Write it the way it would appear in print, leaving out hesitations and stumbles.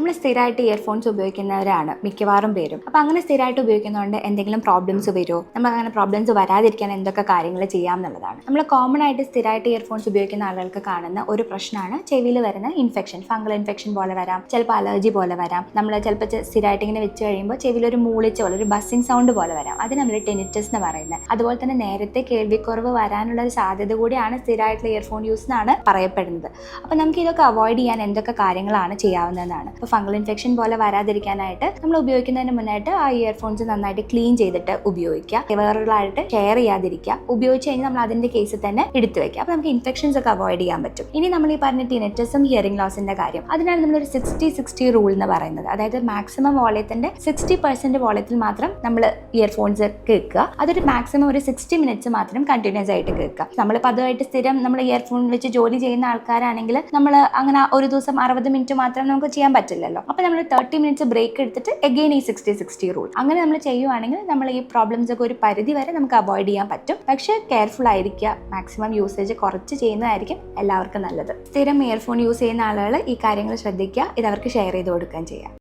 നമ്മൾ സ്ഥിരമായിട്ട് ഇയർഫോൺസ് ഉപയോഗിക്കുന്നവരാണ് മിക്കവാറും പേരും. അപ്പോൾ അങ്ങനെ സ്ഥിരമായിട്ട് ഉപയോഗിക്കുന്നതുകൊണ്ട് എന്തെങ്കിലും പ്രോബ്ലംസ് വരുമോ, നമ്മൾ അങ്ങനെ പ്രോബ്ലംസ് വരാതിരിക്കാൻ എന്തൊക്കെ കാര്യങ്ങൾ ചെയ്യാം എന്നുള്ളതാണ്. നമ്മൾ കോമൺ ആയിട്ട് സ്ഥിരമായിട്ട് ഇയർഫോൺസ് ഉപയോഗിക്കുന്ന ആളുകൾക്ക് കാണുന്ന ഒരു പ്രശ്നമാണ് ചെവിയിൽ വരുന്ന ഇൻഫെക്ഷൻ. ഫംഗൽ ഇൻഫെക്ഷൻ പോലെ വരാം, ചിലപ്പോൾ അലർജി പോലെ വരാം. നമ്മൾ ചിലപ്പോൾ സ്ഥിരമായിട്ട് ഇങ്ങനെ വെച്ച് കഴിയുമ്പോൾ ചെവിയിലൊരു മൂളിച്ച പോലെ ഒരു ബസ്സിങ് സൗണ്ട് പോലെ വരാം. അത് നമ്മൾ ടെനിറ്റസ് എന്ന് പറയുന്നത്. അതുപോലെ തന്നെ നേരത്തെ കേൾവിക്കുറവ് വരാനുള്ള ഒരു സാധ്യത കൂടിയാണ് സ്ഥിരമായിട്ടുള്ള ഇയർഫോൺ യൂസ് എന്നാണ് പറയപ്പെടുന്നത്. അപ്പോൾ നമുക്ക് ഇതൊക്കെ അവോയ്ഡ് ചെയ്യാൻ എന്തൊക്കെ കാര്യങ്ങളാണ് ചെയ്യാവുന്നതെന്നാണ്. ഇപ്പോൾ ഫംഗൽ ഇൻഫെക്ഷൻ പോലെ വരാതിരിക്കാനായിട്ട് നമ്മൾ ഉപയോഗിക്കുന്നതിന് മുന്നായിട്ട് ആ ഇയർഫോൺസ് നന്നായിട്ട് ക്ലീൻ ചെയ്തിട്ട് ഉപയോഗിക്കുക. വേറൊരാളായിട്ട് ഷെയർ ചെയ്യാതിരിക്കുക. ഉപയോഗിച്ച് കഴിഞ്ഞാൽ നമ്മൾ അതിന്റെ കേസിൽ തന്നെ എടുത്തു വെക്കുക. അപ്പോൾ നമുക്ക് ഇൻഫെക്ഷൻസ് ഒക്കെ അവോയ്ഡ് ചെയ്യാൻ പറ്റും. ഇനി നമ്മൾ ഈ പറഞ്ഞ ടിനെറ്റസും ഹിയറിംഗ് ലോസിന്റെ കാര്യം, അതിനാണ് നമ്മളൊരു 60-60 റൂൾ എന്ന് പറയുന്നത്. അതായത് മാക്സിമം വോളിയത്തിന്റെ 60% വോളിയത്തിൽ മാത്രം നമ്മൾ ഇയർഫോൺസ് കേൾക്കുക. അതൊരു മാക്സിമം ഒരു 60 മിനിറ്റ്സ് മാത്രം കണ്ടിന്യൂസ് ആയിട്ട് കേൾക്കുക. നമ്മളിപ്പോൾ അതുമായിട്ട് സ്ഥിരം നമ്മൾ ഇയർഫോൺ വെച്ച് ജോലി ചെയ്യുന്ന ആൾക്കാരാണെങ്കിൽ നമ്മൾ അങ്ങനെ ഒരു ദിവസം 60 മിനിറ്റ് മാത്രം നമുക്ക് ചെയ്യാൻ പറ്റില്ലല്ലോ. അപ്പോൾ നമ്മൾ 30 മിനിറ്റ്സ് ബ്രേക്ക് എടുത്തിട്ട് എഗെയിൻ ഈ 60-60 റൂൾ അങ്ങനെ നമ്മൾ ചെയ്യുവാണെങ്കിൽ നമ്മൾ ഈ പ്രോബ്ലംസ് ഒക്കെ ഒരു പരിധി വരെ നമുക്ക് അവോയ്ഡ് ചെയ്യാൻ പറ്റും. പക്ഷേ കെയർഫുൾ ആയിരിക്കുക. മാക്സിമം യൂസേജ് കുറച്ച് ചെയ്യുന്നതായിരിക്കും എല്ലാവർക്കും നല്ലത്. സ്ഥിരം ഇയർഫോൺ യൂസ് ചെയ്യുന്ന ആളുകൾ ഈ കാര്യങ്ങൾ ശ്രദ്ധിക്കുക. ഇത് അവർക്ക് ഷെയർ ചെയ്ത് കൊടുക്കുകയും ചെയ്യാം.